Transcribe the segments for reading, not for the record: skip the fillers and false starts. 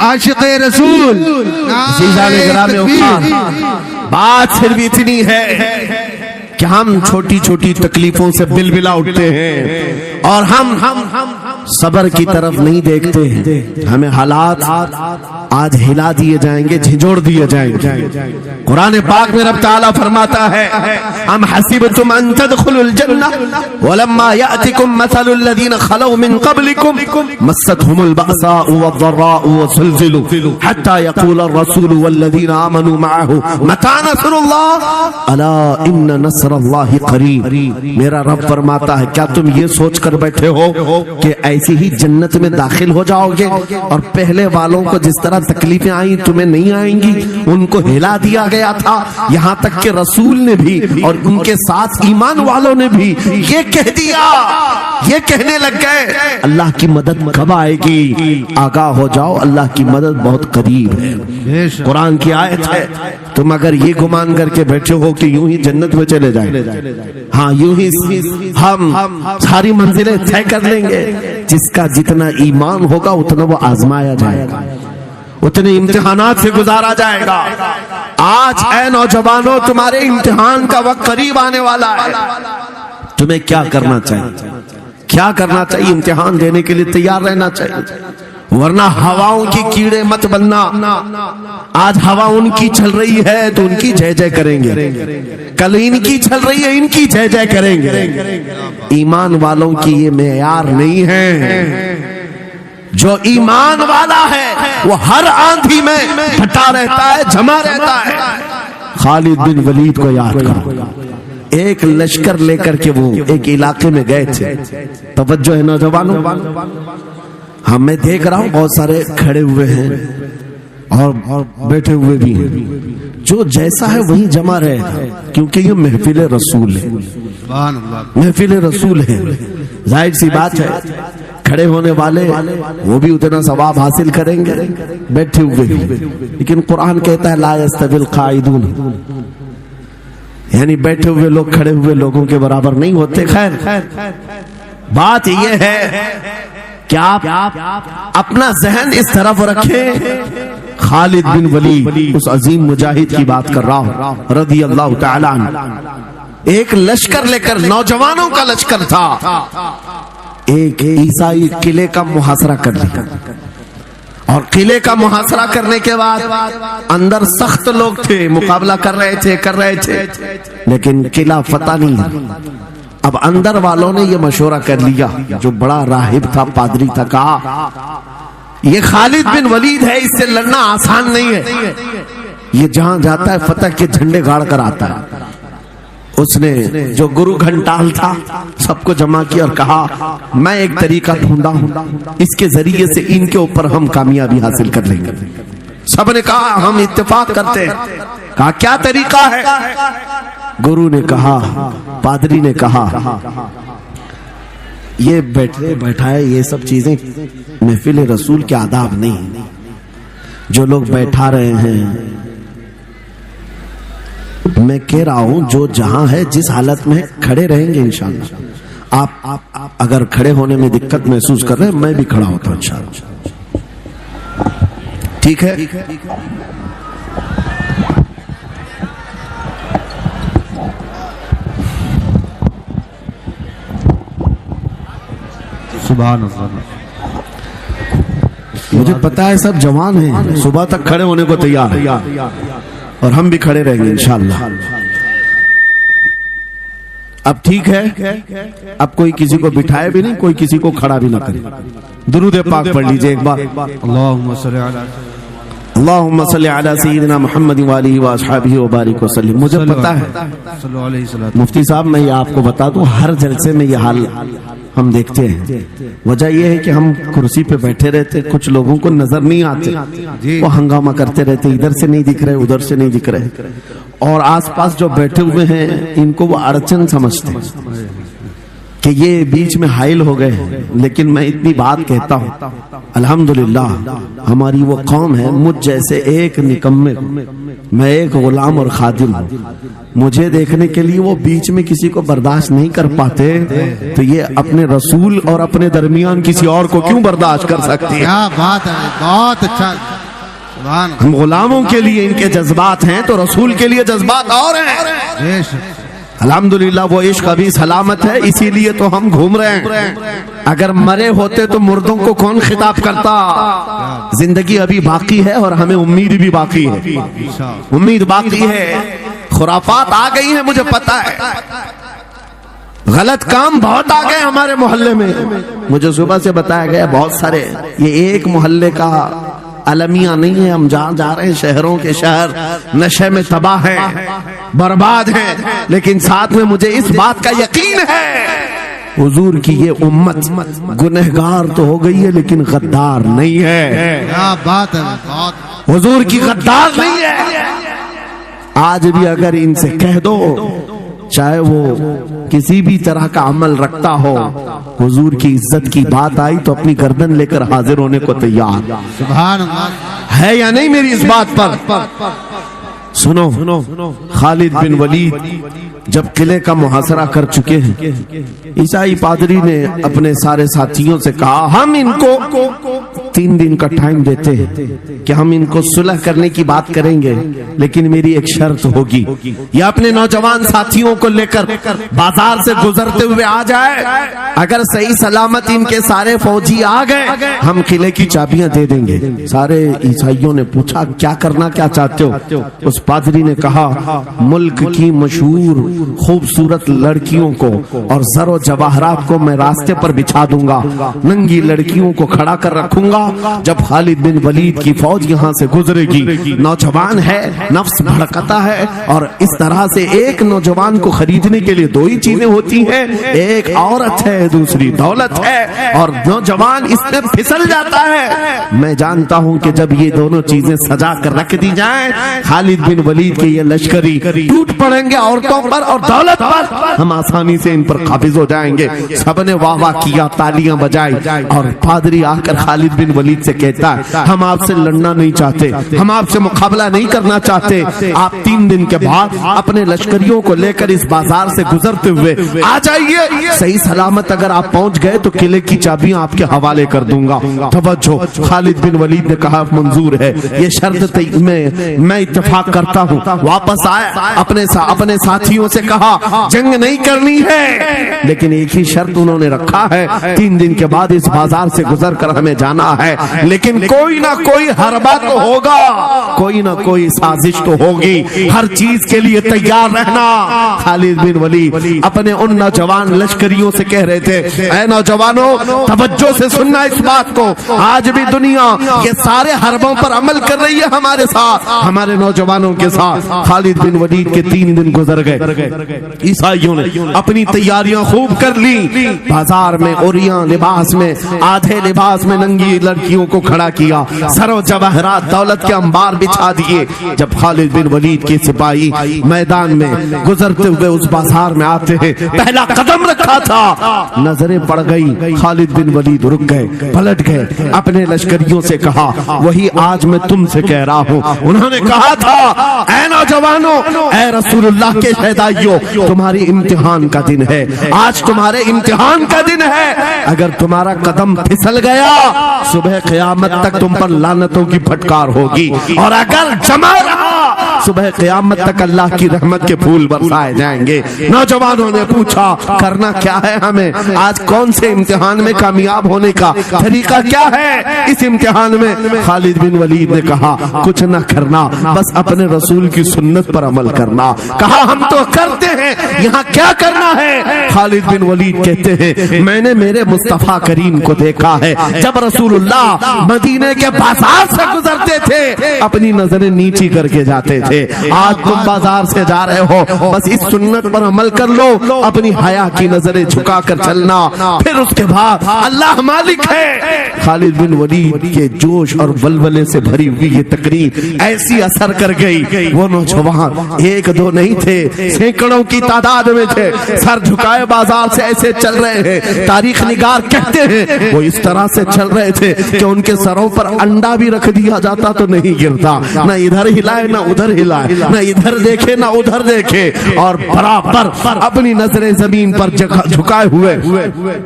عاشق رسول بات صرف اتنی ہے کہ ہم چھوٹی چھوٹی تکلیفوں سے بلبلا اٹھتے ہیں اور ہم صبر کی طرف نہیں دیکھتے ہیں. ہمیں حالات آج ہلا دیے جائیں گے, جھنجھوڑ دیے جائیں گے. قرآن پاک میں رب تعالیٰ فرماتا ہے ام حسبتم ان تدخلوا الجنہ ولما یأتکم مثل الذین خلوا من قبلکم مستهم البأساء والضراء وزلزلوا حتى يقول الرسول والذین آمنوا معه متى نصر اللہ الا ان نصر اللہ قریب. میرا رب فرماتا ہے کیا تم یہ سوچ کر بیٹھے ہو کہ ایسی ہی جنت میں داخل ہو جاؤ گے اور پہلے والوں کو جس طرح تکلیفیں آئیں تمہیں نہیں آئیں گی؟ ان کو ہلا دیا گیا تھا, یہاں تک کہ رسول نے بھی اور ان کے ساتھ ایمان والوں نے بھی یہ کہہ دیا, یہ کہنے لگ گئے اللہ کی مدد کب آئے گی؟ آگاہ ہو جاؤ, اللہ کی مدد بہت قریب ہے. قرآن کی آیت ہے. تم اگر یہ گمان کر کے بیٹھے ہو کہ یوں ہی جنت میں چلے جائیں, ہاں یوں ہی ہم ساری منزلیں طے کر لیں گے, جس کا جتنا ایمان ہوگا اتنا وہ آزمایا جائے گا, اتنے امتحانات سے گزارا جائے گا. آج اے نوجوانوں تمہارے امتحان کا وقت قریب آنے والا ہے. تمہیں کیا کرنا چاہیے؟ کیا کرنا چاہیے؟ امتحان دینے کے لیے تیار رہنا چاہیے, ورنہ ہواؤں کی کیڑے مت بننا. آج ہوا ان کی چل رہی ہے تو ان کی جے جے کریں گے, کل ان کی چل رہی ہے ان کی جے جے کریں گے. ایمان والوں کی یہ معیار نہیں ہے. جو ایمان والا ہے وہ ہر آندھی میں ڈٹا رہتا ہے, جمع رہتا ہے. خالد بن ولید کو یاد کرو, ایک لشکر لے کر کے وہ ایک علاقے میں گئے تھے. توجہ ہے نوجوانوں, ہم میں دیکھ رہا ہوں بہت سارے کھڑے ہوئے ہیں اور بیٹھے ہوئے بھی ہیں. جو جیسا ہے وہی جمع رہے گا, کیونکہ یہ محفل رسول ہے. محفل رسول ہے, ظاہر سی بات ہے کھڑے ہونے والے وہ بھی اتنا ثواب حاصل کریں گے, بیٹھے ہوئے بھی. لیکن قرآن کہتا ہے لا یستوی القاعدون, یعنی بیٹھے ہوئے لوگ کھڑے ہوئے لوگوں کے برابر نہیں ہوتے. خیر بات یہ ہے کہ آپ اپنا ذہن اس طرف رکھیں. خالد بن ولید اس عظیم مجاہد کی بات کر رہا ہوں رضی اللہ تعالی عنہ. ایک لشکر لے کر, نوجوانوں کا لشکر تھا, ایک عیسائی قلعے کا محاصرہ کر لیا. اور قلعے کا محاصرہ کرنے کے بعد اندر سخت لوگ تھے, مقابلہ کر رہے تھے لیکن قلعہ فتح نہیں. اب اندر والوں نے یہ مشورہ کر لیا, جو بڑا راہب تھا, پادری تھا, کہا یہ خالد بن ولید ہے, اس سے لڑنا آسان نہیں ہے. یہ جہاں جاتا ہے فتح کے جھنڈے گاڑ کر آتا ہے. اس نے جو گرو گھنٹال تھا سب کو جمع کیا اور کہا میں ایک طریقہ ڈھونڈا ہوں, اس کے ذریعے سے ان کے اوپر ہم کامیابی حاصل کر لیں گے. سب نے کہا ہم اتفاق کرتے ہیں. کہا کیا طریقہ ہے؟ گرو نے کہا, پادری نے کہا یہ بیٹھائے یہ سب چیزیں محفل رسول کے آداب نہیں. جو لوگ بیٹھا رہے ہیں, میں کہہ رہا ہوں جو جہاں ہے جس حالت میں کھڑے رہیں گے انشاءاللہ. آپ اگر کھڑے ہونے میں دقت محسوس کر رہے ہیں, میں بھی کھڑا ہوتا ہوں انشاءاللہ. ٹھیک ہے؟ سبحان اللہ. مجھے پتا ہے سب جوان ہیں, صبح تک کھڑے ہونے کو تیار ہیں, اور ہم بھی کھڑے رہیں گے انشاءاللہ. اب ٹھیک ہے, اب کوئی کسی کو بٹھائے بھی نہیں, کوئی کسی کو کھڑا بھی نہ کرے. درود پاک پڑھ لیجئے ایک بار. اللہم صلی علی سیدنا محمد وآلہ واصحابہ وبارک وسلم. مجھے پتا ہے مفتی صاحب, میں یہ آپ کو بتا دوں, ہر جلسے میں یہ حال ہم دیکھتے ہیں. وجہ یہ ہے کہ ہم کرسی پہ بیٹھے رہتے, کچھ لوگوں کو نظر نہیں آتے, وہ ہنگامہ کرتے رہتے, ادھر سے نہیں دکھ رہے ادھر سے نہیں دکھ رہے, اور آس پاس جو بیٹھے ہوئے ہیں ان کو وہ اڑچن سمجھتے ہیں کہ یہ بیچ میں حائل ہو گئے ہیں، لیکن میں اتنی بات کہتا ہوں، الحمدللہ ہماری وہ قوم ہے، مجھ جیسے ایک نکمے، میں ایک غلام اور خادم ہوں، مجھے دیکھنے کے لیے وہ بیچ میں کسی کو برداشت نہیں کر پاتے، تو یہ اپنے رسول اور اپنے درمیان کسی اور کو کیوں برداشت کر سکتی ہے؟ کیا بات ہے، بہت اچھا، سبحان ہم غلاموں کے لیے ان کے جذبات ہیں تو رسول کے لیے جذبات اور ہیں۔ اللہ۔ الحمدللہ وہ عشق ابھی سلامت ہے، اسی لیے تو ہم گھوم رہے ہیں۔ اگر مرے ہوتے تو مردوں کو کون خطاب کرتا؟ زندگی ابھی باقی ہے اور ہمیں امید بھی باقی ہے، امید باقی ہے۔ خرافات آ گئی ہیں، مجھے پتا ہے، غلط کام بہت آ گئے ہمارے محلے میں۔ مجھے صبح سے بتایا گیا بہت سارے، یہ ایک محلے کا المیہ نہیں ہے، ہم جہاں جا رہے ہیں شہروں کے شہر نشے میں تباہ ہیں، برباد ہیں، لیکن ساتھ میں مجھے اس بات کا یقین ہے حضور کی یہ امت گنہگار تو ہو گئی ہے لیکن غدار نہیں ہے۔ کیا بات ہے، بہت حضور کی غدار نہیں ہے۔ آج بھی اگر ان سے کہہ دو، چاہے وہ کسی بھی طرح کا عمل رکھتا ہو، حضور کی عزت کی بات آئی تو اپنی گردن لے کر حاضر ہونے کو تیار سبحان اللہ ہے یا نہیں میری اس بات پر؟ سنو، خالد بن ولید جب قلعے کا محاصرہ کر چکے ہیں، عیسائی پادری نے اپنے سارے ساتھیوں سے کہا ہم ان کو 3 دن کا ٹائم دیتے ہیں کہ ہم ان کو صلح کرنے کی بات کریں گے، لیکن میری ایک شرط ہوگی، یہ اپنے نوجوان ساتھیوں کو لے کر بازار سے گزرتے ہوئے آ جائے، اگر صحیح سلامت ان کے سارے فوجی آ گئے ہم قلعے کی چابیاں دے دیں گے۔ سارے عیسائیوں نے پوچھا کیا کرنا کیا چاہتے ہو؟ اس پادری نے کہا ملک کی مشہور خوبصورت لڑکیوں کو اور زر و جواہرات کو میں راستے پر بچھا دوں گا، ننگی لڑکیوں کو کھڑا کر رکھوں گا، جب خالد بن ولید کی فوج یہاں سے گزرے گی، نوجوان ہے، نفس بھڑکتا ہے، اور اس طرح سے ایک نوجوان کو خریدنے کے لیے 2 ہی چیزیں ہوتی ہیں، ایک عورت ہے، دوسری دولت ہے، اور نوجوان اس میں پھسل جاتا ہے۔ میں جانتا ہوں کہ جب یہ دونوں چیزیں سجا کر رکھ دی جائیں، خالد بن ولید کے یہ لشکری ٹوٹ پڑیں گے عورتوں پر اور دولت پر، ہم آسانی سے ان پر قابض ہو جائیں گے۔ سب نے واہ واہ کیا، تالیاں بجائی، اور پادری آ کر خالد بن ولید سے کہتا ہے ہم آپ سے لڑنا نہیں چاہتے، ہم آپ سے مقابلہ نہیں کرنا چاہتے، آپ 3 دن کے بعد اپنے لشکریوں کو لے کر اس بازار سے گزرتے ہوئے آ جائیے، صحیح سلامت اگر آپ پہنچ گئے تو قلعے کی چابیاں آپ کے حوالے کر دوں گا۔ توجہ، خالد بن ولید نے کہا منظور ہے، یہ شرط میں اتفاق کرتا ہوں۔ واپس آئے، اپنے ساتھیوں سے کہا جنگ نہیں کرنی ہے، لیکن ایک ہی شرط انہوں نے رکھا ہے، 3 دن کے بعد اس بازار سے گزر کر ہمیں جانا ہے، لیکن کوئی نہ کوئی حربہ تو ہوگا، کوئی نہ کوئی سازش تو ہوگی، ہر چیز کے لیے تیار رہنا۔ خالد بن ولید اپنے ان نوجوان لشکریوں سے کہہ رہے تھے اے نوجوانوں توجہ سے سننا اس بات کو، آج بھی دنیا یہ سارے حربوں پر عمل کر رہی ہے ہمارے ساتھ، ہمارے نوجوانوں کے ساتھ۔ خالد بن ولید کے 3 دن گزر گئے، عیسائیوں نے اپنی تیاریاں خوب کر لی، بازار میں اوریاں لباس میں، آدھے لباس میں ننگی لڑکیوں کو کھڑا کیا، سر و جواہرات دولت کے انبار بچھا دیے۔ جب خالد بن ولید کے سپاہی میدان میں گزرتے ہوئے اس بازار میں آتے ہیں، پہلا قدم رکھا تھا، نظریں پڑ گئی، خالد بن ولید رک گئے، پلٹ گئے، اپنے لشکریوں سے کہا وہی آج میں تم سے کہہ رہا ہوں، انہوں نے کہا تھا اے نوجوانوں، اے رسول اللہ کے شہدائیوں، تمہاری امتحان کا دن ہے، آج تمہارے امتحان کا دن ہے، اگر تمہارا قدم پھسل گیا صبح قیامت تک تم پر لعنتوں کی پھٹکار ہوگی، اور اگر جمع رہا صبح قیامت تک اللہ کی رحمت کے پھول برسائے جائیں گے۔ نوجوانوں نے پوچھا کرنا کیا ہے ہمیں، آج کون سے امتحان میں کامیاب ہونے کا طریقہ کیا ہے اس امتحان میں؟ خالد بن ولید نے کہا کچھ نہ کرنا، بس اپنے رسول کی سنت پر عمل کرنا۔ کہا ہم تو کرتے ہیں، یہاں کیا کرنا ہے؟ خالد بن ولید کہتے ہیں میں نے میرے مصطفیٰ کریم کو دیکھا ہے، جب رسول اللہ مدینے کے بازار سے گزرتے تھے اپنی نظریں نیچی کر کے جاتے تھے. آج تم بازار سے جا رہے ہو, بس اس سنت پر عمل کر لو, اپنی حیا کی نظریں جھکا کر چلنا, پھر اس کے بعد اللہ مالک ہے. خالد بن ولید کے جوش اور ولولے سے بھری ہوئی یہ تقریر ایسی اثر کر گئی. وہ نوجوان ایک دو نہیں تھے, سینکڑوں کی تعداد میں تھے, سر جھکائے بازار سے ایسے چل رہے ہیں. تاریخ نگار کہتے ہیں وہ اس طرح سے چل رہے تھے کہ ان کے سروں پر انڈا بھی رکھ دیا جاتا تو نہیں گرتا, نہ ادھر ہلائے نہ ادھر ہلائے, نہ ادھر دیکھے نہ ادھر دیکھے, اور برابر اپنی نظریں زمین پر جھکائے ہوئے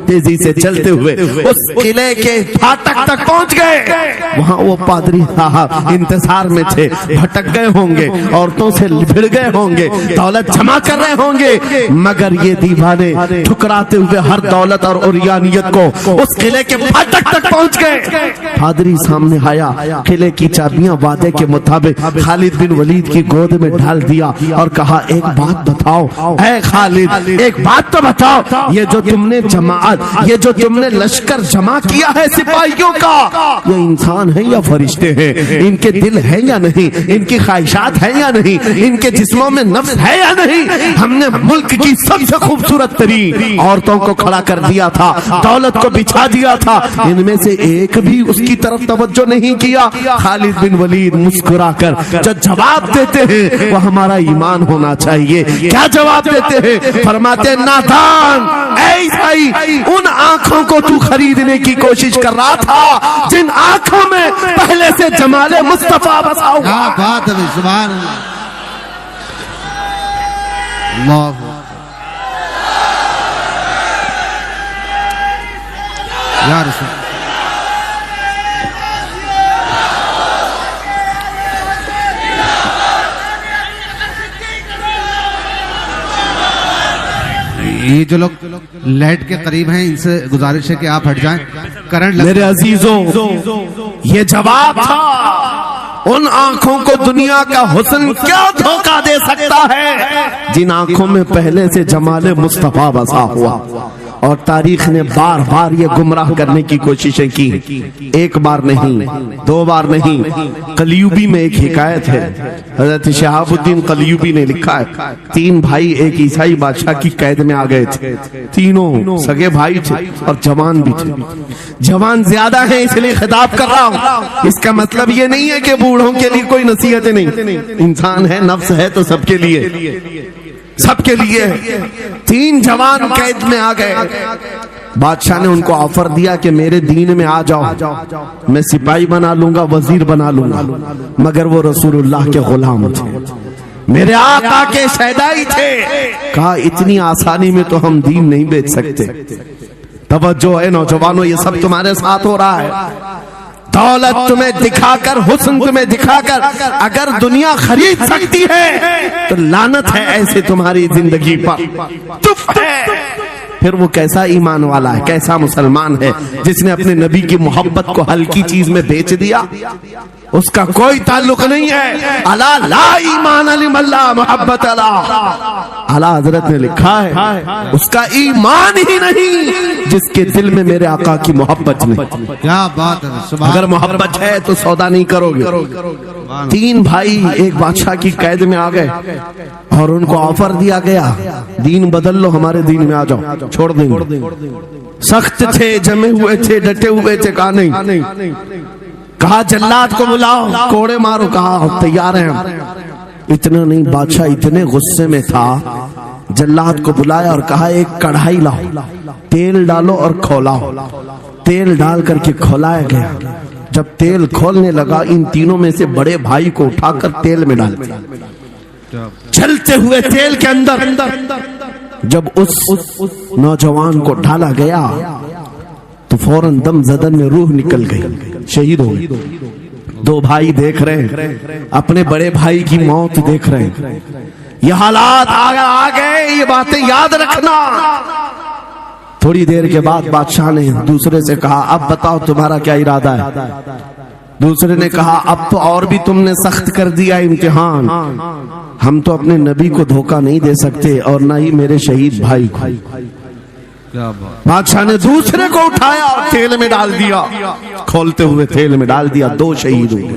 تیزی سے چلتے ہوئے اس قلعے کے پھاٹک تک پہنچ گئے. وہاں وہ پادری صاحب انتظار میں تھے, بھٹک گئے ہوں گے, عورتوں سے بھڑ گئے ہوں گے, دولت جمع کر رہے ہوں گے, مگر یہ دیوانے ٹھکراتے ہوئے ہر دولت اور اوریانیت کو اس قلعے کے پھاٹک تک پہنچ گئے. پادری سامنے آیا, قلعے کی چابیاں وعدے کے مطابق خالد بن ولید کی گود میں ڈال دیا اور کہا ایک بات بتاؤ اے خالد, ایک بات تو بتاؤ, یہ جو تم نے جماعت, یہ جو تم نے لشکر جمع کیا ہے سپاہیوں کا, یہ انسان ہے یا فرشتے ہیں, ان کے دل ہیں یا نہیں, ان کی خواہشات ہیں یا نہیں, ان کے جسموں میں نفس ہے یا نہیں. ہم نے ملک کی سب سے خوبصورت ترین عورتوں کو کھڑا کر دیا تھا, دولت کو بچھا دیا تھا, ان میں سے ایک بھی اس کی طرف توجہ نہیں کیا. خالد بن ولید مسکرا کر جو جواب دیتے ہیں وہ ہمارا ایمان ہونا چاہیے. کیا جواب دیتے ہیں؟ فرماتے نادان, اے عیسائی, ان آنکھوں کو تو خریدنے کی کوشش کر رہا تھا جن آنکھوں میں پہلے سے جمال مصطفیٰ بسا ہوا. کیا بات ہے, سبحان اللہ. یا رسول یہ جو لوگ لائٹ کے قریب ہیں ان سے گزارش ہے کہ آپ ہٹ جائیں, کرنٹ. میرے عزیزوں, یہ جواب تھا. ان آنکھوں کو دنیا کا حسن کیا دھوکہ دے سکتا ہے جن آنکھوں میں پہلے سے جمال مصطفیٰ بسا ہوا. اور تاریخ نے بار بار یہ گمراہ کرنے کی کوششیں کی, ایک بار نہیں, دو بار نہیں. قلیوبی میں ایک حکایت ہے, حضرت شہاب الدین قلیوبی نے لکھا ہے, 3 بھائی ایک عیسائی بادشاہ کی قید میں آ گئے تھے. تینوں سگے بھائی تھے اور جوان بھی تھے. جوان زیادہ ہیں اس لیے خطاب کر رہا ہوں, اس کا مطلب یہ نہیں ہے کہ بوڑھوں کے لیے کوئی نصیحتیں نہیں. انسان ہے, نفس ہے, تو سب کے لیے, سب کے لیے. 3 جوان قید میں آ گئے. بادشاہ نے ان کو آفر دیا کہ میرے دین میں آ جاؤ, میں سپاہی بنا لوں گا, وزیر بنا لوں گا. مگر وہ رسول اللہ کے غلام تھے, میرے آقا کے شیدائی تھے. کہا اتنی آسانی میں تو ہم دین نہیں بیچ سکتے. توجہ ہے نوجوانوں, یہ سب تمہارے ساتھ ہو رہا ہے. دولت تمہیں دکھا کر, حسن تمہیں دکھا کر اگر دنیا خرید سکتی ہے تو لعنت ہے ایسے تمہاری زندگی پر. چپ ہے. پھر وہ کیسا ایمان والا ہے, کیسا مسلمان ہے جس نے اپنے نبی کی محبت کو ہلکی چیز میں بیچ دیا. اس کا کوئی تعلق نہیں ہے. الا لا ایمان لمن لا محبت له. اعلیٰ حضرت نے لکھا ہے اس کا ایمان ہی نہیں جس کے دل میں میرے آقا کی محبت نہیں. کیا بات ہے, اگر محبت ہے تو سودا نہیں کرو گے. 3 بھائی ایک بادشاہ کی قید میں آ گئے اور ان کو آفر دیا گیا دین بدل لو, ہمارے دین میں آ جاؤ, چھوڑ دیں گے. سخت تھے, جمے ہوئے تھے, ڈٹے ہوئے تھے. کہا نہیں. کہا جلاد کو بلاؤ, کوڑے مارو. کہا تیار ہیں. اتنا نہیں, بادشاہ اتنے غصے میں تھا, جلاد کو بلایا اور کہا ایک کڑھائی لاؤ, تیل ڈالو اور کھولاؤ. تیل ڈال کر کے کھولایا گیا. جب تیل کھولنے لگا, ان تینوں میں سے بڑے بھائی کو اٹھا کر تیل میں ڈال دیا. چلتے ہوئے تیل کے اندر جب اس نوجوان کو ڈالا گیا تو فوراً دم زدن میں روح نکل گئی, شہید ہو گئے. 2 بھائی دیکھ رہے ہیں, اپنے بڑے بھائی کی موت دیکھ رہے ہیں. یہ حالات آ گئے, یہ باتیں یاد رکھنا. تھوڑی دیر کے بعد بادشاہ نے دوسرے سے کہا اب بتاؤ تمہارا کیا ارادہ ہے. دوسرے نے کہا اب تو اور بھی تم نے سخت کر دیا امتحان, ہم تو اپنے نبی کو دھوکہ نہیں دے سکتے اور نہ ہی میرے شہید بھائی کو. بادشاہ نے دوسرے کو اٹھایا اور تیل میں ڈال دیا, کھولتے ہوئے تیل میں ڈال دیا. 2 شہید ہوئے.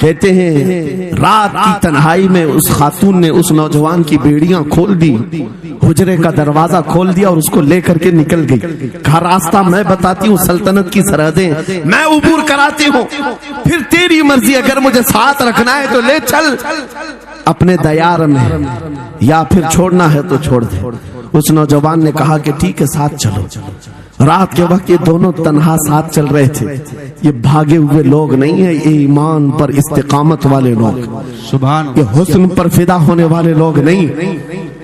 کہتے ہیں رات کی تنہائی میں اس خاتون نے اس نوجوان کی بیڑیاں کھول دی، حجرے کا دروازہ کھول دیا اور اس کو لے کر کے نکل گئی. کہا راستہ میں بتاتی ہوں، سلطنت کی سرحدیں میں عبور کراتی ہوں، پھر تیری مرضی، اگر مجھے ساتھ رکھنا ہے تو لے چل اپنے دیار میں، یا پھر چھوڑنا ہے تو چھوڑ دے. اس نوجوان نے کہا کہ ٹھیک ہے ساتھ چلو. رات کے وقت یہ دونوں تنہا ساتھ چل رہے تھے. یہ بھاگے ہوئے لوگ نہیں ہیں، یہ ایمان پر استقامت والے لوگ، سبحان یہ حسن پر فدا ہونے والے لوگ نہیں.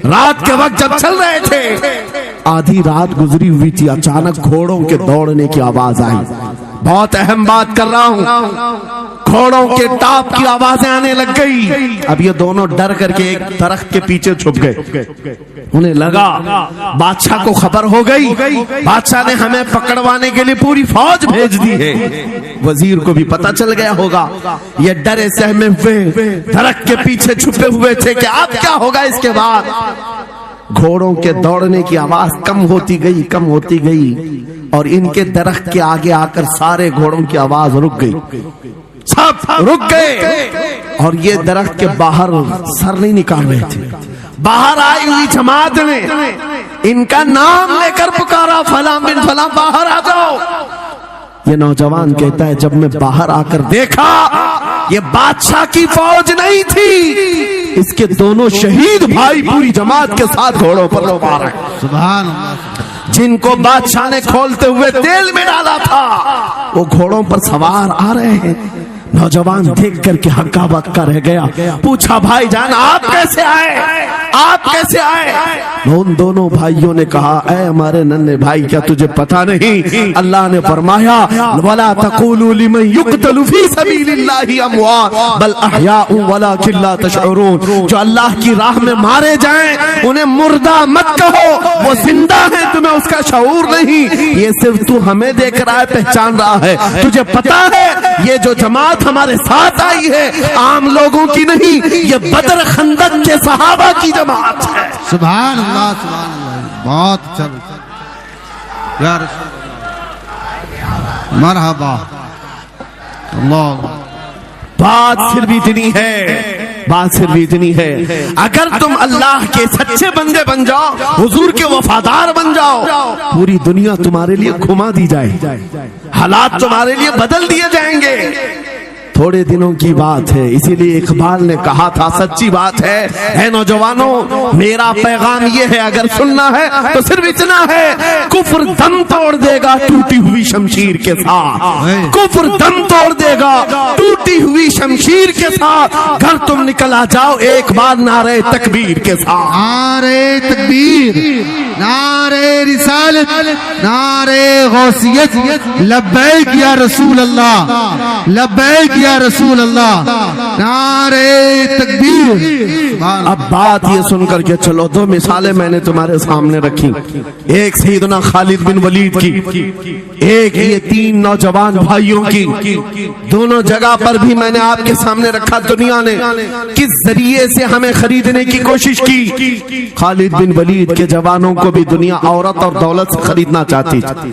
رات کے وقت جب چل رہے تھے، آدھی رات گزری ہوئی تھی، اچانک گھوڑوں کے دوڑنے کی آواز آئی. بہت اہم بات کر رہا ہوں، گھوڑوں کے ٹاپ کی آوازیں آنے لگ گئی. اب یہ دونوں ڈر کر کے ایک درخت کے پیچھے چھپ گئے. انہیں لگا بادشاہ کو خبر ہو گئی، بادشاہ نے ہمیں پکڑوانے کے لیے پوری فوج بھیج دی ہے. وزیر کو بھی پتا چل گیا ہوگا. یہ ڈرے سہمے ہوئے درخت کے پیچھے چھپے ہوئے تھے کہ اب کیا ہوگا اس کے بعد. گھوڑوں کے دوڑنے کی آواز کم ہوتی گئی، کم ہوتی گئی، اور ان کے درخت کے آگے آ کر سارے گھوڑوں کی آواز رک گئی، سب رک گئے. اور یہ درخت کے باہر سر نہیں نکال رہے تھے. باہر آئی ہوئی جماعت نے ان کا نام لے کر پکارا، فلاں بن فلاں باہر آ جاؤ. یہ نوجوان کہتا ہے جب میں باہر آ کر دیکھا یہ بادشاہ کی فوج نہیں تھی، اس کے دونوں شہید بھائی پوری جماعت کے ساتھ گھوڑوں پر سوار ہیں. سبحان اللہ. جن کو بادشاہ نے کھولتے ہوئے تیل میں ڈالا تھا وہ گھوڑوں پر سوار آ رہے ہیں. نوجوان دیکھ کر کے ہکا بکا رہ گیا. پوچھا بھائی جان آپ کیسے آئے، آپ کیسے آئے؟ ان دونوں بھائیوں نے کہا اے ہمارے ننھے بھائی کیا تجھے پتا نہیں اللہ نے فرمایا وَلَا تَقُولُوا لِمَنْ يُقْتَلُ فِي سَبِيلِ اللَّهِ أَمْوَاتٌ بَلْ أَحْيَاءٌ وَلَكِنْ لَا تَشْعُرُونَ. جو اللہ کی راہ میں مارے جائیں انہیں مردہ مت کہو، وہ زندہ ہیں، تمہیں اس کا شعور نہیں. یہ صرف تو ہمیں دیکھ رہا ہے، پہچان رہا ہے. تجھے پتا ہے یہ جو جماعت ہمارے ساتھ آئی ہے عام لوگوں کی نہیں، یہ بدر خندق کے صحابہ کی جماعت ہے. سبحان اللہ، سبحان اللہ. بہت اچھا یا رسول اللہ، مرحبا. اللہ. بات صرف اتنی ہے، بات صرف اتنی ہے، اگر تم اللہ کے سچے بندے بن جاؤ، حضور کے وفادار بن جاؤ، پوری دنیا تمہارے لیے گھما دی جائے، حالات تمہارے لیے بدل دیے جائیں گے. تھوڑے دنوں کی بات ہے، اسی لیے اقبال نے کہا تھا سچی بات ہے، اے نوجوانوں میرا پیغام یہ ہے اگر سننا ہے تو صرف اتنا ہے، کفر دم توڑ دے گا ٹوٹی ہوئی شمشیر کے ساتھ. کفر دم توڑ دے گا ٹوٹی ہوئی شمشیر کے ساتھ. گھر تم نکل آ جاؤ ایک بار نعرے تکبیر کے ساتھ. نعرے تکبیر، نعرے رسالت، نعرے غوثیت، لبیک یا رسول اللہ، لبیک یا رسول اللہ، نعرے تکبیر. اب بات یہ سن کر کے چلو، دو مثالیں میں نے تمہارے سامنے رکھی، ایک سیدنا خالد بن ولید کی، ایک یہ تین نوجوان بھائیوں کی. دونوں جگہ پر بھی میں نے آپ کے سامنے رکھا دنیا نے کس ذریعے سے ہمیں خریدنے کی کوشش کی. خالد بن ولید کے جوانوں کو بھی دنیا عورت اور دولت سے خریدنا چاہتی تھی.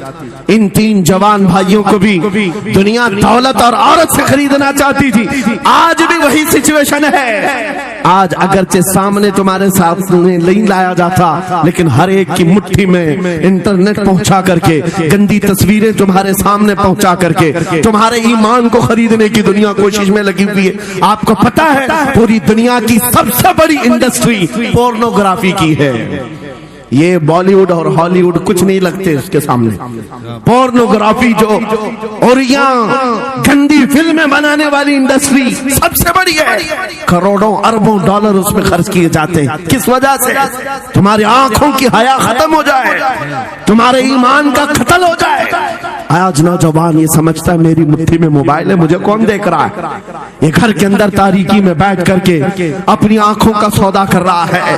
ان تین جوان بھائیوں کو بھی دنیا دولت اور عورت سے خریدنا چاہتی تھی. آج بھی وہی سچویشن ہے. آج اگرچہ سامنے تمہارے سامنے نہیں لایا جاتا، لیکن ہر ایک کی مٹھی میں انٹرنیٹ پہنچا کر کے، گندی تصویریں تمہارے سامنے پہنچا کر کے تمہارے ایمان کو خریدنے کی دنیا کوشش میں لگی ہوئی ہے. آپ کو پتا ہے پوری دنیا کی سب سے بڑی انڈسٹری پورنوگرافی کی ہے. یہ بالی ووڈ اور ہالی ووڈ کچھ نہیں لگتے اس کے سامنے. پورنوگرافی جو اوریاں گندی فلمیں بنانے والی انڈسٹری سب سے بڑی ہے. کروڑوں اربوں ڈالر اس میں خرچ کیے جاتے ہیں. کس وجہ سے؟ تمہاری آنکھوں کی حیا ختم ہو جائے، تمہارے ایمان کا قتل ہو جائے. آج نوجوان یہ سمجھتا ہے میری مٹھی میں موبائل ہے، مجھے کون دیکھ رہا ہے. یہ گھر کے اندر تاریکی میں بیٹھ کر کے اپنی آنکھوں کا سودا کر رہا ہے.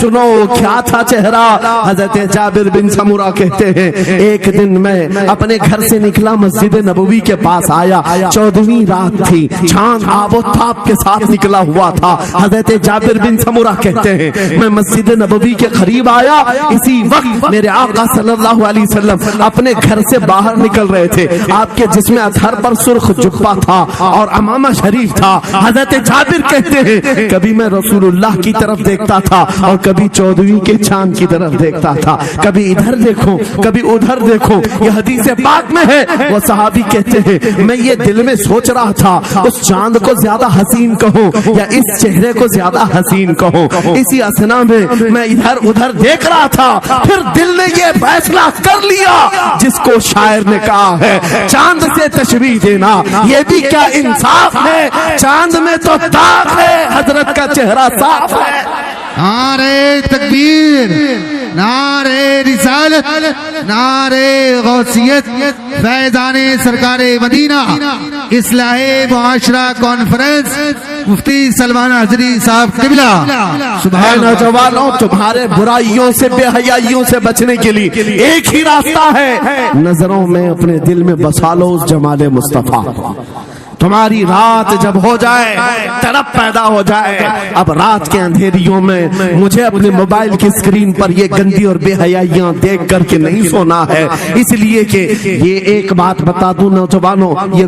سنو کیا تھا چہرہ۔ حضرت جابر بن سمرہ کہتے ہیں ایک دن میں اپنے گھر سے نکلا، مسجد نبوی کے پاس آیا، 14ویں رات تھی، چاند آب و تاب کے ساتھ نکلا ہوا تھا۔ حضرت جابر بن سمرہ کہتے ہیں میں مسجد نبوی کے قریب آیا، اسی وقت میرے آقا صلی اللہ علیہ وسلم اپنے گھر سے باہر نکل رہے تھے۔ آپ کے جسم اطہر پر سرخ جبہ تھا اور امامہ شریف تھا۔ حضرت جابر کہتے ہیں کبھی میں رسول اللہ کی طرف دیکھتا تھا اور کبھی 14ویں کے چاند کی طرف دیکھتا تھا، کبھی ادھر دیکھوں کبھی ادھر دیکھوں۔ یہ حدیث پاک میں ہے۔ وہ صحابی کہتے ہیں میں یہ دل میں سوچ رہا تھا اس چاند کو زیادہ حسین کہوں یا اس چہرے کو زیادہ حسین کہوں۔ اسی اسنا میں ادھر ادھر دیکھ رہا تھا، پھر دل نے یہ فیصلہ کر لیا جس کو شاعر نے کہا ہے چاند سے تشبیہ دینا یہ بھی کیا انصاف ہے، چاند میں تو داغ ہے، حضرت کا چہرہ صاف ہے۔ نعرے تکبیر، نعرے رسالت، نعرے غوثیت، فیضان سرکار مدینہ، اصلاح معاشرہ کانفرنس، مفتی سلمان حضری صاحب قبلہ۔ سبحان نوجوانوں، تمہارے برائیوں سے بے حیائیوں سے بچنے کے لیے ایک ہی راستہ ہے، نظروں میں اپنے دل میں بسا لو اس جمال مصطفیٰ۔ تمہاری رات جب ہو جائے، طرب پیدا ہو جائے، اب رات کے اندھیریوں میں مجھے اپنے موبائل کی اسکرین پر یہ گندی اور بے حیائیاں دیکھ کر کے نہیں سونا ہے، اس لیے کہ یہ ایک بات بتا دوں نوجوانوں، یہ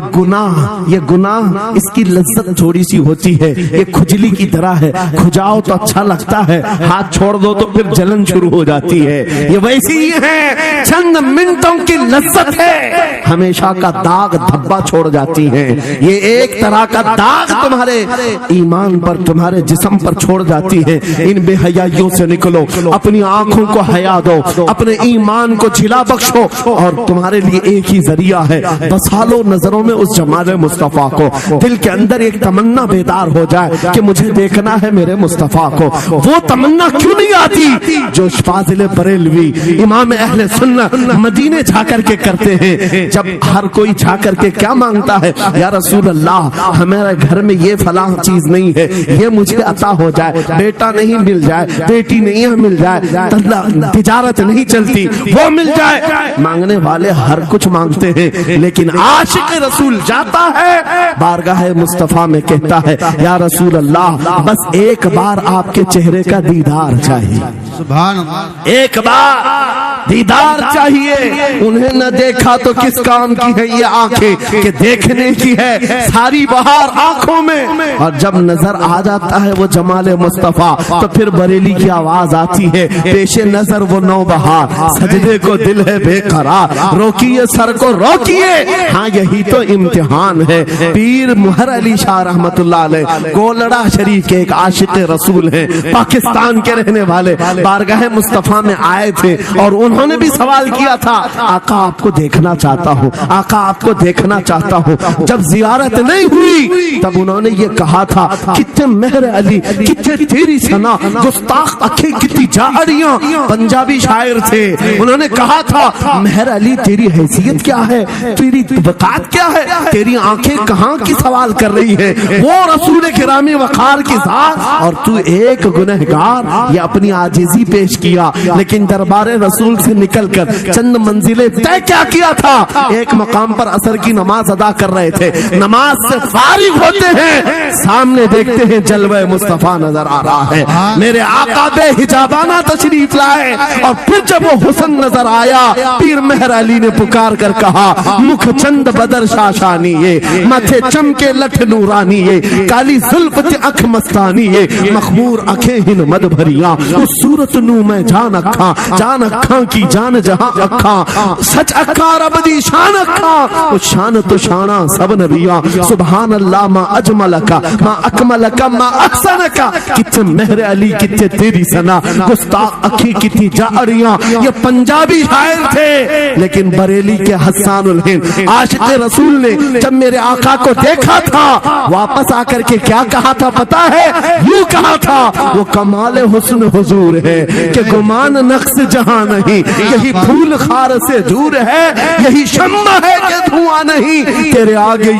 گناہ اس کی لذت تھوڑی سی ہوتی ہے، یہ کھجلی کی طرح ہے، کھجاؤ تو اچھا لگتا ہے، ہاتھ چھوڑ دو تو پھر جلن شروع ہو جاتی ہے۔ یہ ویسی ہی ہے، چند منٹوں کی لذت ہے، ہمیشہ کا داغ دھبا چھوڑ جاتی ہے۔ یہ ایک طرح کا داغ تمہارے ایمان پر، تمہارے جسم پر چھوڑ جاتی ہے۔ ان بے حیائیوں سے نکلو، اپنی آنکھوں کو حیا دو، اپنے ایمان کو جھلا بخشو، اور تمہارے لیے ایک ہی ذریعہ ہے، بسا لو نظروں میں اس جمال مصطفیٰ کو، دل کے اندر ایک تمنا بیدار ہو جائے کہ مجھے دیکھنا ہے میرے مصطفیٰ کو۔ وہ تمنا کیوں نہیں آتی جو فاضل بریلوی امام اہل سنت مدینے جا کر کے کرتے ہیں؟ جب ہر کوئی جا کر کے کیا مانگتا ہے، یا رسول اللہ ہمارے گھر میں یہ فلاں چیز نہیں ہے، یہ مجھے عطا ہو جائے، بیٹا نہیں مل جائے، بیٹی نہیں مل جائے، تجارت نہیں چلتی، وہ مل جائے۔ مانگنے والے ہر کچھ مانگتے ہیں، لیکن عاشق رسول جاتا ہے بارگاہ مصطفیٰ میں کہتا ہے یا رسول اللہ بس ایک بار آپ کے چہرے کا دیدار چاہیے، سبحان اللہ، ایک بار دیدار چاہیے۔ انہیں نہ دیکھا تو کس کام کی ہے یہ آنکھیں کہ دیکھنے کی ہے ساری بہار آنکھوں میں، اور جب نظر آ جاتا ہے وہ جمال مصطفیٰ تو پھر بریلی کی آواز آتی ہے پیش نظر وہ نو بہار، سجدے کو دل ہے بے قرار، روکیے سر کو روکیے، ہاں یہی تو امتحان ہے۔ پیر مہر علی شاہ رحمت اللہ علیہ گولڑا شریف کے ایک عاشق رسول ہیں، پاکستان کے رہنے والے، بارگاہ مصطفیٰ میں آئے تھے اور انہوں نے بھی سوال کیا تھا آقا آپ کو دیکھنا چاہتا ہوں، آقا آپ کو دیکھنا چاہتا ہوں۔ جب زیارت نہیں ہوئی تب انہوں نے یہ کہا تھا کتنے مہر علی کتنے تیری ثنا، گستاخ اکھیں کتنی جاڑیاں، پنجابی شاعر تھے، انہوں نے کہا تھا مہر علی تیری حیثیت کیا ہے، تیری وقات کیا ہے، تیری آنکھیں کہاں کی سوال کر رہی ہے، وہ رسول کرام وقار کی ذات اور تو ایک گنہگار۔ یہ اپنی عاجزی پیش کیا، لیکن دربار رسول سے نکل کر چند منزلیں طے کیا تھا، ایک مقام پر عصر کی نماز ادا کر رہے تھے، نماز سے فارغ ہوتے ہیں، سامنے دیکھتے ہیں جلوہ مصطفیٰ نظر آ رہا ہے، میرے آقا بے حجابانہ تشریف لائے، اور پھر جب وہ حسن نظر آیا پیر مہر علی نے پکار کر کہا مکھ چند بدر شاشانی ماتھے چمکے لٹھ نورانی کالی زلف تے اکھ مستانی مخمور اکھیں ہن مد بھریاں، اس صورت نو میں جان اکھاں کی جان جہاں اکھاں، سچ اکھاں رب دی شان اکھاں، اس شان تو شانہ سب نبیاں، سبحان اللہ ما اجملکا ما اکملکا ما احسنکا، کتنے مہر علی کتنے تیری ثنا، گستاخ اکھی کتنی جاڑیاں۔ یہ پنجابی شاعر تھے، لیکن بریلی کے حسان الہند عاشق رسول نے جب میرے آقا کو دیکھا تھا واپس آ کر کے کیا کہا تھا پتا ہے؟ یوں کہا تھا وہ کمال حسن حضور ہے کہ گمان نقص جہاں نہیں، یہی پھول خار سے دور ہے، یہی شمع ہے کہ دھواں نہیں، تیرے آگے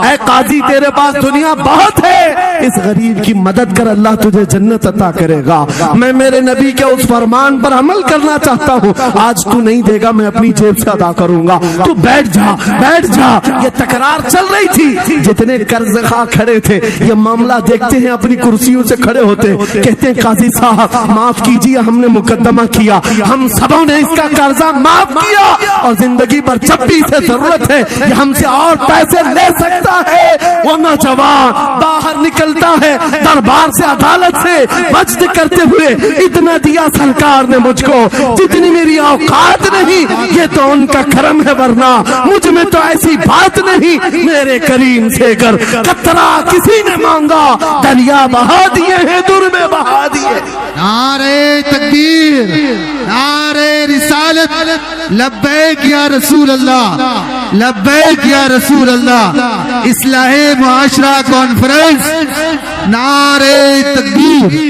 اے قاضی تیرے پاس دنیا بہت ہے، اس غریب کی مدد کر اللہ تجھے جنت عطا کرے گا۔ میں میرے نبی کے اس فرمان پر عمل کرنا چاہتا ہوں، آج تو نہیں دے گا میں اپنی جیب سے ادا کروں گا، تو بیٹھ جا بیٹھ جا۔ یہ تکرار چل رہی تھی، جتنے قرض خواہ کھڑے تھے یہ معاملہ دیکھتے ہیں اپنی کرسیوں سے کھڑے ہوتے، کہتے ہیں قاضی صاحب معاف کیجیے، ہم نے مقدمہ کیا، ہم سبوں نے اس کا قرضہ معاف کیا اور زندگی پر جب بھی اسے ضرورت ہے یہ ہم سے اور پیسے لے سکتا ہے۔ وہ نوجوان باہر نکلتا ہے دربار سے، عدالت سے بچت کرتے ہوئے، اتنا دیا سرکار نے مجھ کو جتنی میری اوقات نہیں، یہ تو ان کا کرم ہے، ورنہ مجھ میں تو ایسی بات نہیں۔ میرے کریم سے گر قطرہ کسی نے مانگا، دریا بہا دیے ہیں، در میں بہا دیے۔ نعرہ تکبیر، نعرہ رسالت، لبیک یا رسول اللہ، لبیک یا رسول اللہ۔ اصلاح معاشرہ کانفرنس، نعرہ تکبیر۔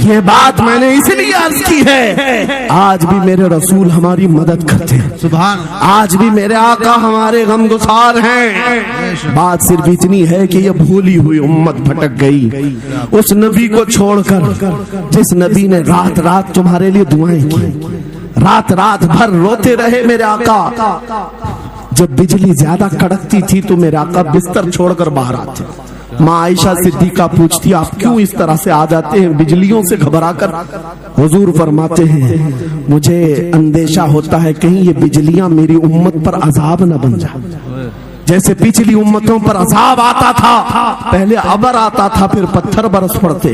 یہ بات میں نے اس لیے عرض کی ہے، آج بھی میرے رسول ہماری مدد کرتے ہیں، سبحان، آج بھی میرے آقا ہمارے غم گسار ہیں۔ بات صرف اتنی ہے کہ یہ بھولی ہوئی امت بھٹک گئی اس نبی کو چھوڑ کر جس نبی نے رات رات تمہارے لیے دعائیں کی، رات رات بھر روتے رہے میرے آقا۔ جب بجلی زیادہ کڑکتی تھی تو میرے آقا بستر چھوڑ کر باہر آتے۔ ماں عائشہ صدیقہ پوچھتی آپ کیوں اس طرح سے آ جاتے ہیں بجلیوں سے گھبرا کر؟ حضور فرماتے ہیں مجھے اندیشہ ہوتا ہے کہیں یہ بجلیاں میری امت پر عذاب نہ بن جائے، جیسے پچھلی امتوں پر عذاب آتا تھا، پہلے ابر آتا تھا پھر پتھر برس پڑتے۔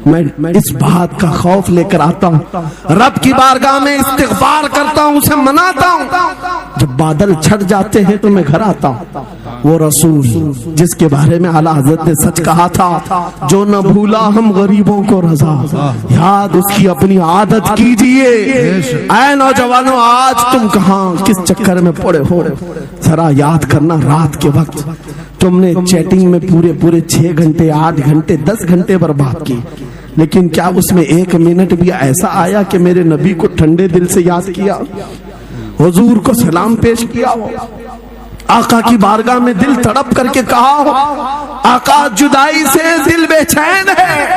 میں اس بات کا خوف لے کر آتا ہوں، رب کی بارگاہ میں استغفار کرتا ہوں، اسے مناتا ہوں۔ جب بادل چھٹ جاتے ہیں تو میں گھر آتا ہوں، وہ رسول جس کے بارے میں اعلیٰ حضرت نے سچ کہا تھا، جو نہ بھولا ہم غریبوں کو رضا، یاد اس کی اپنی عادت کیجئے۔ اے نوجوانوں آج تم کہاں کس چکر میں پڑے ہو، ذرا یاد کرنا رات کے وقت تم نے چیٹنگ میں پورے 6 گھنٹے 8 گھنٹے 10 گھنٹے برباد کی، لیکن کیا اس میں 1 منٹ بھی ایسا آیا کہ میرے نبی کو ٹھنڈے دل سے یاد کیا، حضور کو سلام پیش کیا ہو، آقا کی بارگاہ میں دل تڑپ کر کے کہا ہو آقا جدائی سے دل بے چین ہے،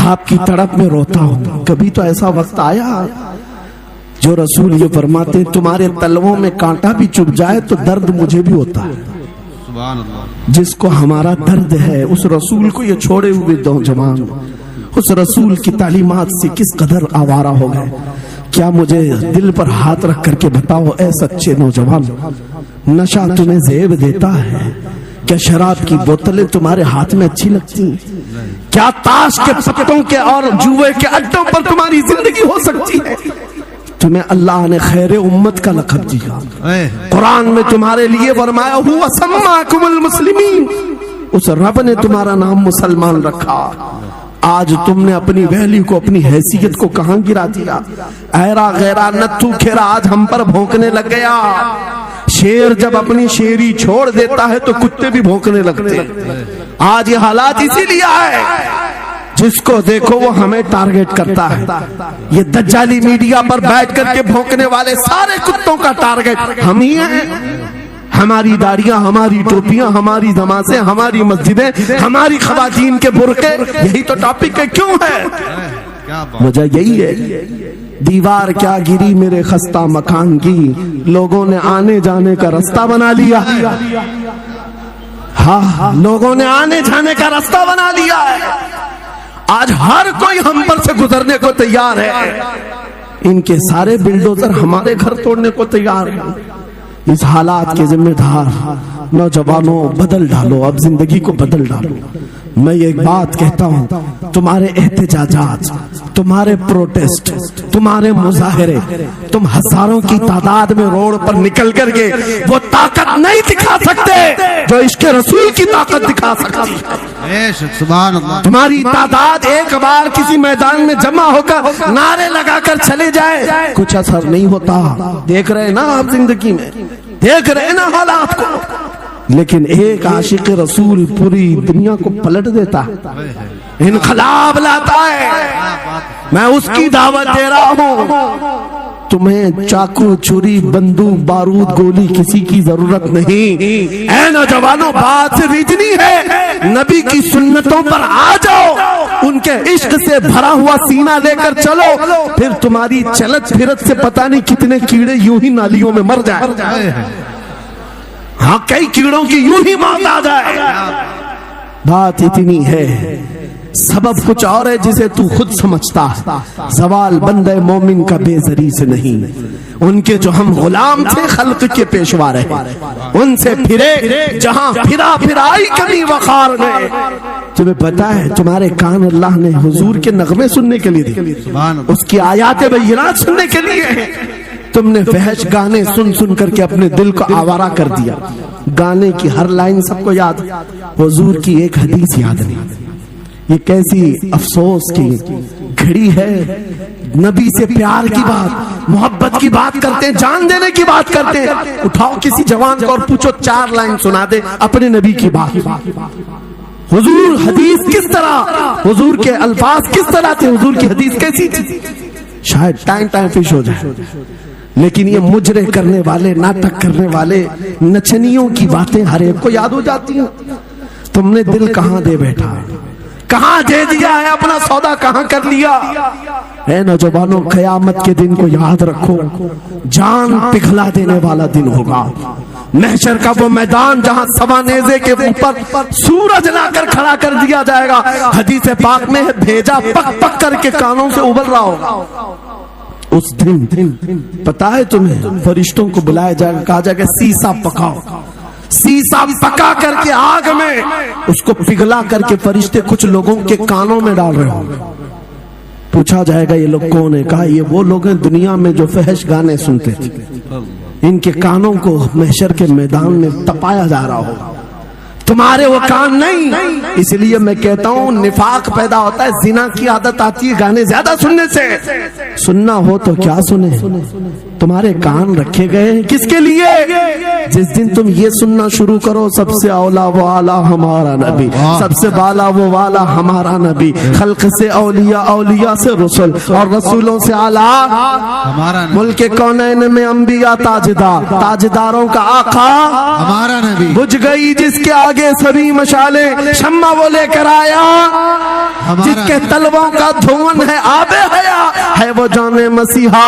آپ کی تڑپ میں روتا ہوں؟ کبھی تو ایسا وقت آیا؟ جو رسول یہ فرماتے ہیں تمہارے تلووں میں کانٹا بھی چبھ جائے تو درد مجھے بھی ہوتا ہے۔ جس کو ہمارا درد ہے اس رسول کو یہ چھوڑے ہوئے نوجوان اس رسول کی تعلیمات سے کس قدر آوارہ ہو گئے۔ کیا مجھے دل پر ہاتھ رکھ کر کے بتاؤ اے سچے نوجوان، نشہ تمہیں زیب دیتا ہے؟ کیا شراب کی بوتلیں تمہارے ہاتھ میں اچھی لگتی ہیں؟ کیا تاش کے پتوں کے اور جوئے کے اڈوں پر تمہاری زندگی ہو سکتی ہے؟ تمہیں اللہ نے خیر امت کا لقب دیا، قرآن میں تمہارے لیے فرمایا ہوا سماکم المسلمین، اس رب نے تمہارا نام مسلمان رکھا۔ آج تم نے اپنی ویلیو کو اپنی حیثیت کو کہاں گرا دیا؟ ایرا غیرا نتھو کھیرا آج ہم پر بھونکنے لگ گیا۔ شیر جب اپنی شیری چھوڑ دیتا ہے تو کتے بھی بھونکنے لگتے۔ آج یہ حالات اسی لیے آئے، جس کو دیکھو وہ ہمیں ٹارگٹ کرتا ہے۔ یہ دجالی میڈیا پر بیٹھ کر کے بھونکنے والے سارے کتوں کا ٹارگٹ ہم ہی ہیں۔ ہماری داڑیاں، ہماری ٹوپیاں، ہماری نمازیں، ہماری مسجدیں، ہماری خواتین کے برقعے، یہی تو ٹاپک ہے۔ کیوں ہے؟ وجہ یہی ہے، دیوار کیا گری میرے خستہ مکان کی، لوگوں نے آنے جانے کا رستہ بنا لیا۔ ہاں لوگوں نے آنے جانے کا رستہ بنا لیا ہے۔ آج ہر کوئی ہم پر سے گزرنے کو تیار ہے، ان کے سارے بلڈوزر ہمارے گھر توڑنے کو تیار ہیں۔ اس حالات کے ذمہ دار نوجوانوں بدل ڈالو، اب زندگی کو بدل ڈالو۔ میں ایک بات کہتا ہوں، تمہارے احتجاجات، تمہارے پروٹیسٹ، تمہارے مظاہرے، تم ہزاروں کی تعداد میں روڈ پر نکل کر کے وہ طاقت نہیں دکھا سکتے جو عشق رسول کی طاقت دکھا سکتی ہے۔ سبحان اللہ۔ تمہاری تعداد ایک بار کسی میدان میں جمع ہو کر نعرے لگا کر چلے جائے، کچھ اثر نہیں ہوتا۔ دیکھ رہے نا آپ زندگی میں، دیکھ رہے نا حالات کو، لیکن ایک عاشق رسول پوری دنیا کو پلٹ دیتا ہے، انقلاب لاتا ہے۔ میں اس کی دعوت دے رہا ہوں، تمہیں چاقو چھری بندوق بارود گولی کسی کی ضرورت نہیں. اے نوجوانوں بات صرف اتنی ہے نبی کی سنتوں پر آ جاؤ, ان کے عشق سے بھرا ہوا سینہ لے کر چلو, پھر تمہاری چلت پھرت سے پتہ نہیں کتنے کیڑے یوں ہی نالیوں میں مر جائے. ہاں کئی کیڑوں کی یوں ہی موت آ جائے. بات اتنی ہے, سبب کچھ اور ہے جسے تو خود سمجھتا ہے. زوال بندے مومن کا بے زری سے نہیں, ان کے جو ہم غلام تھے خلق کے پیشوا رہے, ان سے پھرے جہاں پھرا پھرائی کبھی وقار گئے. تمہیں پتا ہے تمہارے کان اللہ نے حضور کے نغمے سننے کے لیے دی, اس کی آیات بینات سننے کے لیے. تم نے فحش گانے سن سن کر کے اپنے دل کو آوارہ کر دیا. گانے کی ہر لائن سب کو یاد, حضور کی ایک حدیث یاد نہیں. یہ کیسی افسوس کی گھڑی ہے. نبی سے پیار کی بات, محبت کی بات کرتے ہیں, جان دینے کی بات کرتے ہیں. اٹھاؤ کسی جوان کو اور پوچھو 4 لائن سنا دے اپنے نبی کی بات. حضور حدیث کس طرح, حضور کے الفاظ کس طرح تھے, حضور کی حدیث کیسی تھی. شاید ٹائم فش ہو جائے, لیکن یہ مجرے کرنے والے, ناٹک کرنے والے, نچنیوں کی باتیں ہر ایک کو یاد ہو جاتی ہیں. تم نے دل کہاں دے بیٹھا, کہاں دے دیا ہے, اپنا سودا کہاں کر لیا. اے نوجوانوں قیامت کے دن کو یاد رکھو, جان پگھلا دینے والا دن ہوگا. محشر کا وہ میدان جہاں سوا نیزے کے اوپر سورج لا کر کھڑا کر دیا جائے گا. حدیث پاک میں بھیجا پک پک کر کے کانوں سے ابل رہا ہوگا. اس دن پتا ہے تمہیں فرشتوں کو بلایا جائے گا, کہا جائے گا سیسا پکاؤ. سیسا پکا کر کے آگ میں اس کو پگھلا کر کے فرشتے کچھ لوگوں کے کانوں میں ڈال رہے ہوں. پوچھا جائے گا یہ لوگ کون ہیں, کہا یہ وہ لوگ ہیں دنیا میں جو فحش گانے سنتے تھے, ان کے کانوں کو محشر کے میدان میں تپایا جا رہا ہوگا. تمہارے وہ کان نہیں. اس لیے میں کہتا ہوں نفاق پیدا ہوتا ہے, زنا کی عادت آتی ہے گانے زیادہ سننے سے. سننا ہو تو کیا سنے, تمہارے کان رکھے گئے ہیں کس کے لیے. جس دن تم یہ سننا شروع کرو سب سے اولا وہ اعلیٰ ہمارا نبی, سب سے بالا وہ والا ہمارا نبی, خلق سے اولیاء, اولیاء سے رسول, اور رسولوں سے اعلیٰ ہمارا نبی, ملک کونین میں انبیاء تاجدار, تاجداروں کا آقا ہمارا نبی. بجھ گئی جس کے آگے سبھی مشالیں, شمع وہ لے کر آیا جس کے تلووں کا دھون ہے آب حیا, ہے وہ جان مسیحا.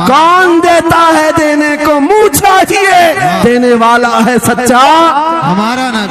کون دیتا ہے دینے کو منہ چاہیے, دینے والا ہے سچا ہمارا نبی.